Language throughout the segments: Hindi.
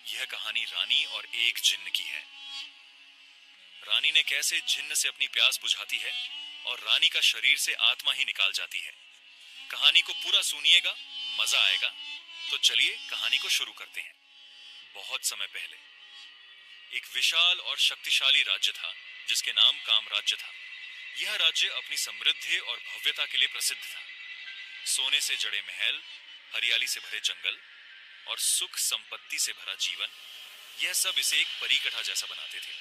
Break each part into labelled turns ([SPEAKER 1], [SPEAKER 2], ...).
[SPEAKER 1] यह कहानी रानी और एक जिन्न की है। रानी ने कैसे जिन्न से अपनी प्यास बुझाती है और रानी का शरीर से आत्मा ही निकाल जाती है। कहानी को पूरा सुनिएगा, मजा आएगा। तो चलिए कहानी को शुरू करते हैं। बहुत समय पहले एक विशाल और शक्तिशाली राज्य था जिसके नाम कामराज्य था। यह राज्य अपनी समृद्धि और भव्यता के लिए प्रसिद्ध था। सोने से जड़े महल, हरियाली से भरे जंगल और सुख संपत्ति से भरा जीवन, यह सब इसे एक परीकथा जैसा बनाते थे।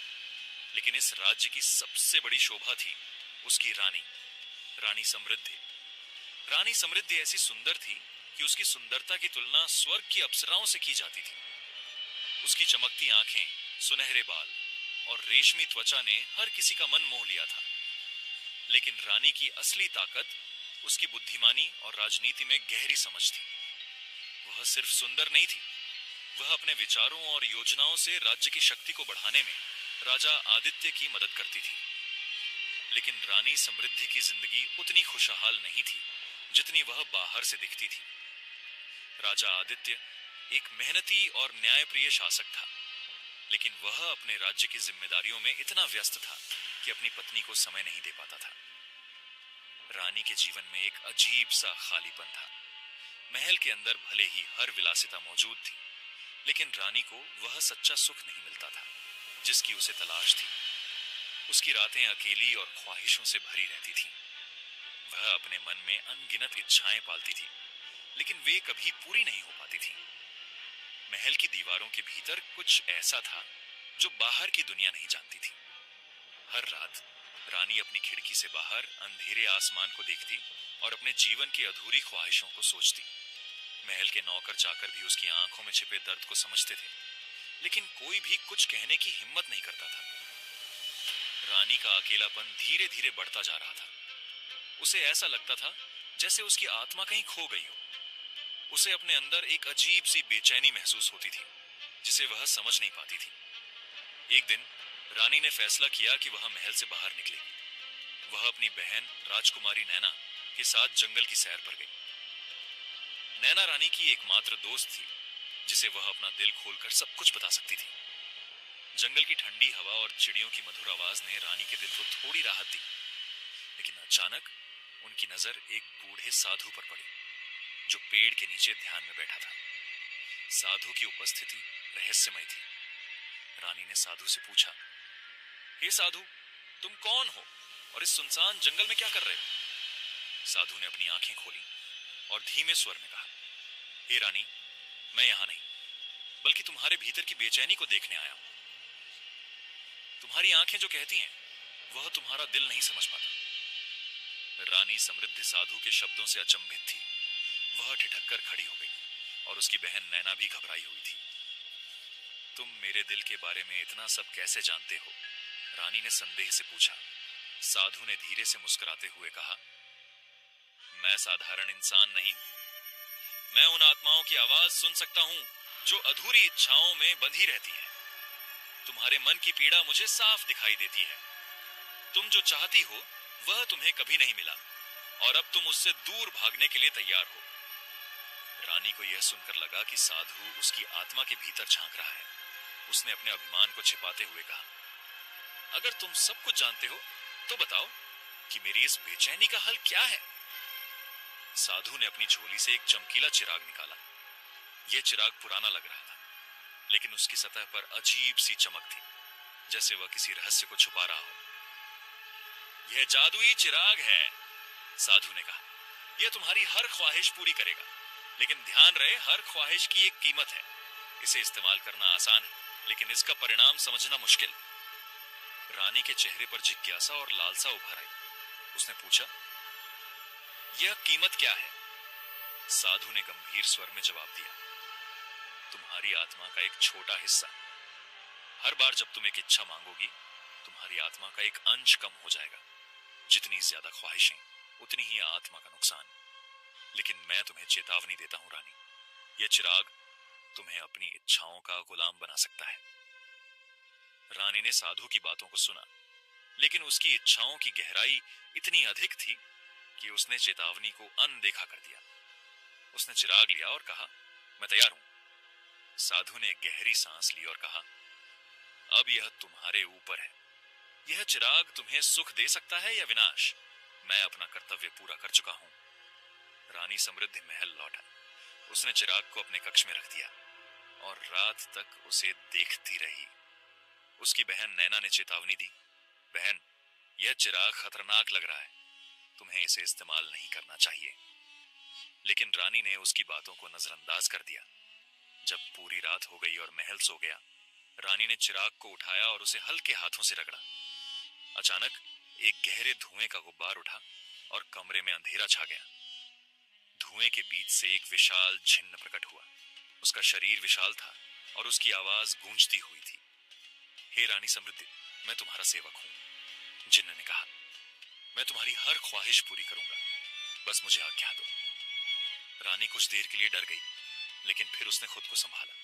[SPEAKER 1] लेकिन इस राज्य की सबसे बड़ी शोभा थी उसकी रानी, रानी समृद्धि। रानी समृद्धि ऐसी सुंदर थी कि उसकी सुंदरता की तुलना स्वर्ग की अप्सराओं से की जाती थी। उसकी चमकती आंखें, सुनहरे बाल और रेशमी त्वचा ने हर किसी का मन मोह लिया था। लेकिन रानी की असली ताकत उसकी बुद्धिमानी और राजनीति में गहरी समझ थी। वह सिर्फ सुंदर नहीं थी, वह अपने विचारों और योजनाओं से राज्य की शक्ति को बढ़ाने में राजा आदित्य की मदद करती थी। लेकिन रानी समृद्धि की जिंदगी उतनी खुशहाल नहीं थी जितनी वह बाहर से दिखती थी। राजा आदित्य एक मेहनती और न्यायप्रिय शासक था, लेकिन वह अपने राज्य की जिम्मेदारियों में इतना व्यस्त था कि अपनी पत्नी को समय नहीं दे पाता था। रानी के जीवन में एक अजीब सा खालीपन था। महल के अंदर भले ही हर विलासिता मौजूद थी, लेकिन रानी को वह सच्चा सुख नहीं मिलता था जिसकी उसे तलाश थी। उसकी रातें अकेली और ख्वाहिशों से भरी रहती थीं। वह अपने मन में अनगिनत इच्छाएं पालती थी, लेकिन वे कभी पूरी नहीं हो पाती थीं। महल की दीवारों के भीतर कुछ ऐसा था जो बाहर की दुनिया नहीं जानती थी। हर रात रानी अपनी खिड़की से बाहर अंधेरे आसमान को देखती और अपने जीवन की अधूरी ख्वाहिशों को सोचती। महल के नौकर चाकर भी उसकी आंखों में छिपे दर्द को समझते थे, लेकिन कोई भी कुछ कहने की हिम्मत नहीं करता था। रानी का अकेलापन धीरे धीरे बढ़ता जा रहा था। उसे ऐसा लगता था जैसे उसकी आत्मा कहीं खो गई हो। उसे अपने अंदर एक अजीब सी बेचैनी महसूस होती थी जिसे वह समझ नहीं पाती थी। एक दिन रानी ने फैसला किया कि वह महल से बाहर निकलेगी। वह अपनी बहन राजकुमारी नैना के साथ जंगल की सैर पर गई। नैना रानी की एकमात्र दोस्त थी जिसे वह अपना दिल खोलकर सब कुछ बता सकती थी। जंगल की ठंडी हवा और चिड़ियों की मधुर आवाज ने रानी के दिल को थोड़ी राहत दी। लेकिन अचानक उनकी नजर एक बूढ़े साधु पर पड़ी जो पेड़ के नीचे ध्यान में बैठा था। साधु की उपस्थिति रहस्यमय थी। रानी ने साधु से पूछा, हे साधु, तुम कौन हो और इस सुनसान जंगल में क्या कर रहे हो? साधु ने अपनी आंखें खोली और धीमे स्वर में कहा, हे रानी, मैं यहां नहीं बल्कि तुम्हारे भीतर की बेचैनी को देखने आया हूं। तुम्हारी आंखें जो कहती हैं वह तुम्हारा दिल नहीं समझ पाता। रानी समृद्धि साधु के शब्दों से अचंभित थी। वह ठिठक कर खड़ी हो गई और उसकी बहन नैना भी घबराई हुई थी। तुम मेरे दिल के बारे में इतना सब कैसे जानते हो? रानी ने संदेह से पूछा। साधु ने धीरे से मुस्कुराते हुए कहा, मैं साधारण इंसान नहीं हूं। मैं उन आत्माओं की आवाज सुन सकता हूं जो अधूरी इच्छाओं में बंधी रहती हैं। तुम्हारे मन की पीड़ा मुझे साफ दिखाई देती है। तुम जो चाहती हो वह तुम्हें कभी नहीं मिला और अब तुम उससे दूर भागने के लिए तैयार हो। रानी को यह सुनकर लगा कि साधु उसकी आत्मा के भीतर झांक रहा है। उसने अपने अभिमान को छिपाते हुए कहा, अगर तुम सब कुछ जानते हो तो बताओ कि मेरी इस बेचैनी का हल क्या है? साधु ने अपनी झोली से एक चमकीला चिराग निकाला। यह चिराग पुराना लग रहा था, लेकिन उसकी सतह पर अजीब सी चमक थी, जैसे वह किसी रहस्य को छुपा रहा हो। यह जादुई चिराग है, साधु ने कहा। यह तुम्हारी हर ख्वाहिश पूरी करेगा, लेकिन ध्यान रहे, हर ख्वाहिश की एक कीमत है। इसे इस्तेमाल करना आसान है, लेकिन इसका परिणाम समझना मुश्किल। रानी के चेहरे पर जिज्ञासा और लालसा उभर आई। उसने पूछा, यह कीमत क्या है? साधु ने गंभीर स्वर में जवाब दिया, तुम्हारी आत्मा का एक छोटा हिस्सा। हर बार जब तुम एक इच्छा मांगोगी, तुम्हारी आत्मा का एक अंश कम हो जाएगा। जितनी ज्यादा ख्वाहिशें, उतनी ही आत्मा का नुकसान। लेकिन मैं तुम्हें चेतावनी देता हूं रानी, यह चिराग तुम्हें अपनी इच्छाओं का गुलाम बना सकता है। रानी ने साधु की बातों को सुना, लेकिन उसकी इच्छाओं की गहराई इतनी अधिक थी कि उसने चेतावनी को अनदेखा कर दिया। उसने चिराग लिया और कहा, मैं तैयार हूं। साधु ने गहरी सांस ली और कहा, अब यह तुम्हारे ऊपर है। यह चिराग तुम्हें सुख दे सकता है या विनाश। मैं अपना कर्तव्य पूरा कर चुका हूं। रानी समृद्धि महल लौटा। उसने चिराग को अपने कक्ष में रख दिया और रात तक उसे देखती रही। उसकी बहन नैना ने चेतावनी दी, बहन, यह चिराग खतरनाक लग रहा है, तुम्हें इसे इस्तेमाल नहीं करना चाहिए। लेकिन रानी ने उसकी बातों को नजरअंदाज कर दिया। जब पूरी रात हो गई और महल सो गया, रानी ने चिराग को उठाया और उसे हल्के हाथों से रगड़ा। अचानक एक गहरे धुएं का गुब्बार उठा और कमरे में अंधेरा छा गया। धुएं के बीच से एक विशाल जिन्न प्रकट हुआ। उसका शरीर विशाल था और उसकी आवाज गूंजती हुई थी। हे रानी समृद्धि, मैं तुम्हारा सेवक हूं। जिन्न ने कहा, मैं तुम्हारी हर ख्वाहिश पूरी करूंगा, बस मुझे आज्ञा दो। रानी कुछ देर के लिए डर गई, लेकिन फिर उसने खुद को संभाला।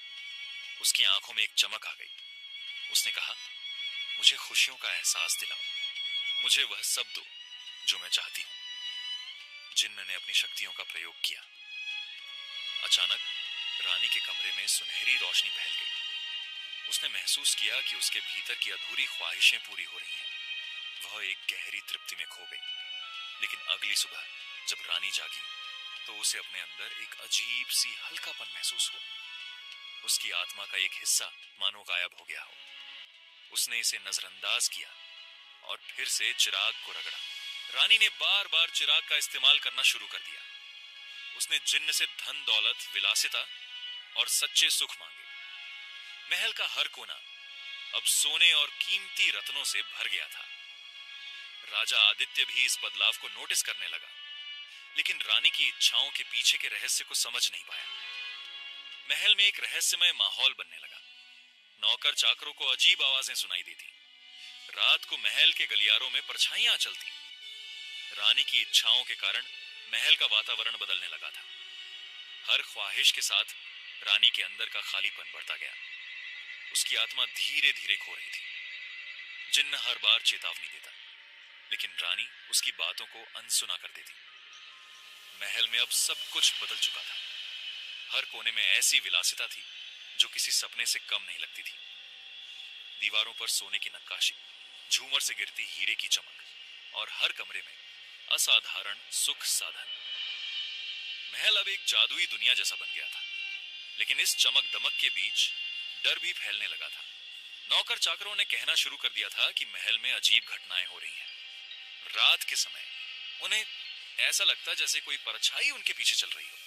[SPEAKER 1] उसकी आंखों में एक चमक आ गई। उसने कहा, मुझे खुशियों का एहसास दिलाओ, मुझे वह सब दो जो मैं चाहती हूं। जिन्न ने अपनी शक्तियों का प्रयोग किया। अचानक रानी के कमरे में सुनहरी रोशनी फैल गई। उसने महसूस किया कि उसके भीतर की अधूरी ख्वाहिशें पूरी हो रही हैं। वह एक गहरी तृप्ति में खो गई। लेकिन अगली सुबह जब रानी जागी तो उसे अपने अंदर एक अजीब सी हल्कापन महसूस हुआ। उसकी आत्मा का एक हिस्सा मानो गायब हो गया हो। उसने इसे नजरअंदाज किया और फिर से चिराग को रगड़ा। रानी ने बार बार चिराग का इस्तेमाल करना शुरू कर दिया। उसने जिन्न से धन दौलत, विलासिता और सच्चे सुख मांगे। महल का हर कोना अब सोने और कीमती रत्नों से भर गया था। राजा आदित्य भी इस बदलाव को नोटिस करने लगा, लेकिन रानी की इच्छाओं के पीछे के रहस्य को समझ नहीं पाया। महल में एक रहस्यमय माहौल बनने लगा। नौकर चाकरों को अजीब आवाजें सुनाई देती। रात को महल के गलियारों में परछाइयां चलती। रानी की इच्छाओं के कारण महल का वातावरण बदलने लगा था। हर ख्वाहिश के साथ रानी के अंदर का खालीपन बढ़ता गया। उसकी आत्मा धीरे धीरे खो रही थी। जिन्न हर बार चेतावनी देता, लेकिन रानी उसकी बातों को अनसुना कर देती। महल में अब सब कुछ बदल चुका था। हर कोने में ऐसी विलासिता थी जो किसी सपने से कम नहीं लगती थी। दीवारों पर सोने की नक्काशी, झूमर से गिरती हीरे की चमक और हर कमरे में असाधारण सुख साधन। महल अब एक जादुई दुनिया जैसा बन गया था। लेकिन इस चमक दमक के बीच डर भी फैलने लगा था। नौकर चाकरों ने कहना शुरू कर दिया था कि महल में अजीब घटनाएं हो रही हैं। रात के समय उन्हें ऐसा लगता जैसे कोई परछाई उनके पीछे चल रही हो।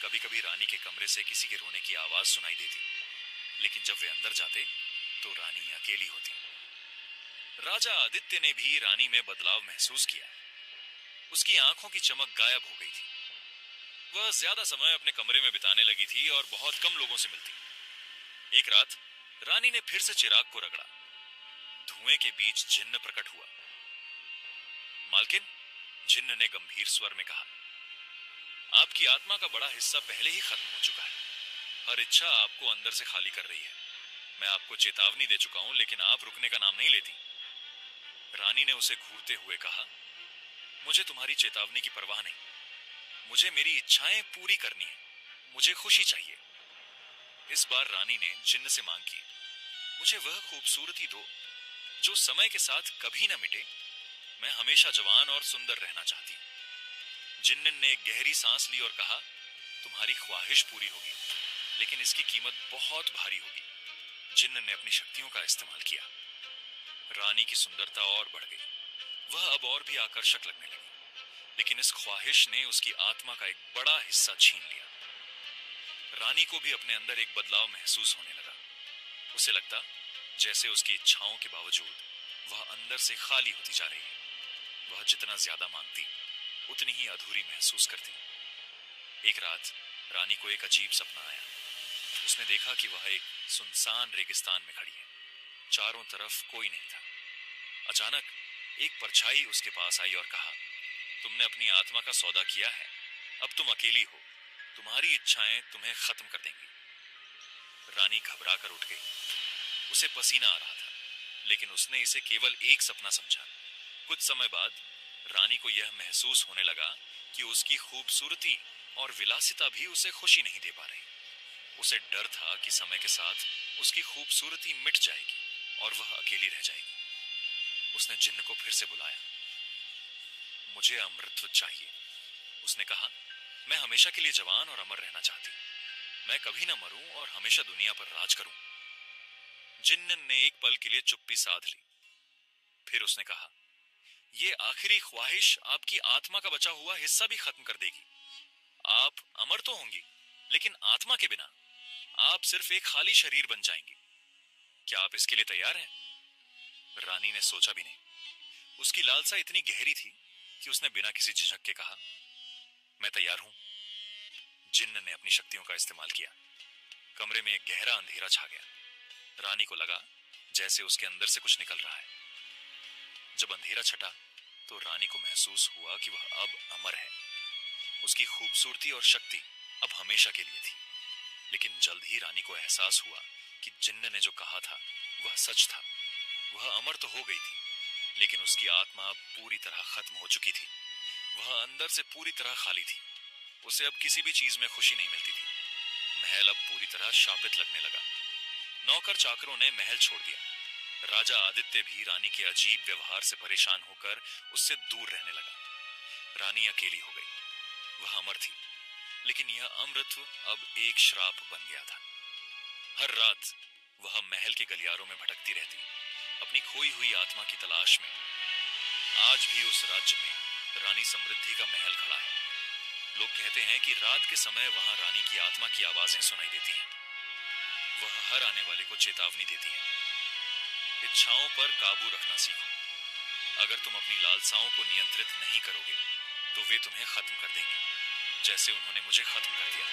[SPEAKER 1] कभी कभी रानी के कमरे से किसी के रोने की आवाज सुनाई देती, लेकिन जब वे अंदर जाते तो रानी अकेली होती। राजा आदित्य ने भी रानी में बदलाव महसूस किया। उसकी आंखों की चमक गायब हो गई थी। वह ज्यादा समय अपने कमरे में बिताने लगी थी और बहुत कम लोगों से मिलती। एक रात रानी ने फिर से चिराग को रगड़ा। धुएं के बीच जिन्न प्रकट हुआ। मालकिन, जिन्न ने गंभीर स्वर में कहा, आपकी आत्मा का बड़ा हिस्सा पहले ही खत्म हो चुका है। हर इच्छा आपको अंदर से खाली कर रही है। मैं आपको चेतावनी दे चुका हूं, लेकिन आप रुकने का नाम नहीं लेती। रानी ने उसे घूरते हुए कहा, मुझे तुम्हारी चेतावनी की परवाह नहीं। मुझे मेरी इच्छाएं पूरी करनी है। मुझे खुशी चाहिए। इस बार रानी ने जिन्न से मांग की, मुझे वह खूबसूरती दो जो समय के साथ कभी न मिटे। मैं हमेशा जवान और सुंदर रहना चाहती हूं। जिन्न ने एक गहरी सांस ली और कहा, तुम्हारी ख्वाहिश पूरी होगी, लेकिन इसकी कीमत बहुत भारी होगी। जिन्न ने अपनी शक्तियों का इस्तेमाल किया। रानी की सुंदरता और बढ़ गई। वह अब और भी आकर्षक लगने लगी, लेकिन इस ख्वाहिश ने उसकी आत्मा का एक बड़ा हिस्सा छीन लिया। रानी को भी अपने अंदर एक बदलाव महसूस होने लगा। उसे लगता जैसे उसकी इच्छाओं के बावजूद वह अंदर से खाली होती जा रही है। वह जितना ज्यादा मांगती, उतनी ही अधूरी महसूस करती। एक रात रानी को एक अजीब सपना आया। उसने देखा कि वह एक सुनसान रेगिस्तान में खड़ी है। चारों तरफ कोई नहीं था। अचानक एक परछाई उसके पास आई और कहा, तुमने अपनी आत्मा का सौदा किया है। अब तुम अकेली हो। तुम्हारी इच्छाएं तुम्हें खत्म कर देंगी। रानी घबरा कर उठ गई। उसे पसीना आ रहा था, लेकिन उसने इसे केवल एक सपना समझा। कुछ समय बाद रानी को यह महसूस होने लगा कि उसकी खूबसूरती और विलासिता भी उसे खुशी नहीं दे पा रही। उसे डर था कि समय के साथ उसकी खूबसूरती मिट जाएगी और वह अकेली रह जाएगी। उसने जिन्न को फिर से बुलाया। मुझे अमृतत्व चाहिए, उसने कहा। मैं हमेशा के लिए जवान और अमर रहना चाहती हूँ। मैं कभी ना मरूं और हमेशा दुनिया पर राज करूं। जिन्न ने एक पल के लिए चुप्पी साध ली। फिर उसने कहा, यह आखिरी ख्वाहिश आपकी आत्मा का बचा हुआ हिस्सा भी खत्म कर देगी। आप अमर तो होंगी, लेकिन आत्मा के बिना आप सिर्फ एक खाली शरीर बन जाएंगी। क्या आप इसके लिए तैयार हैं? रानी ने सोचा भी नहीं। उसकी लालसा इतनी गहरी थी कि उसने बिना किसी झिझक के कहा, मैं तैयार हूं। जिन्न ने अपनी शक्तियों का इस्तेमाल किया। कमरे में एक गहरा अंधेरा छा गया। रानी को लगा जैसे उसके अंदर से कुछ निकल रहा है। जब अंधेरा छटा तो रानी को महसूस हुआ कि वह अब अमर है। उसकी खूबसूरती और शक्ति अब हमेशा के लिए थी। लेकिन जल्द ही रानी को एहसास हुआ कि जिन्न ने जो कहा था वह सच था। वह अमर तो हो गई थी, लेकिन उसकी आत्मा अब पूरी तरह खत्म हो चुकी थी। वह अंदर से पूरी तरह खाली थी। उसे अब किसी भी चीज में खुशी नहीं मिलती थी। महल अब पूरी तरह शापित लगने लगा। नौकर चाकरों ने महल छोड़ दिया। राजा आदित्य भी रानी के अजीब व्यवहार से परेशान होकर उससे दूर रहने लगा। रानी अकेली हो गई। वह अमर थी, लेकिन यह अमृतत्व अब एक श्राप बन गया था। हर रात वह महल के गलियारों में भटकती रहती, अपनी खोई हुई आत्मा की तलाश में। आज भी उस राज्य में रानी समृद्धि का महल खड़ा है। लोग कहते हैं कि रात के समय वहां रानी की आत्मा की आवाजें सुनाई देती हैं। वह हर आने वाले को चेतावनी देती है, इच्छाओं पर काबू रखना सीखो। अगर तुम अपनी लालसाओं को नियंत्रित नहीं करोगे तो वे तुम्हें खत्म कर देंगी, जैसे उन्होंने मुझे खत्म कर दिया।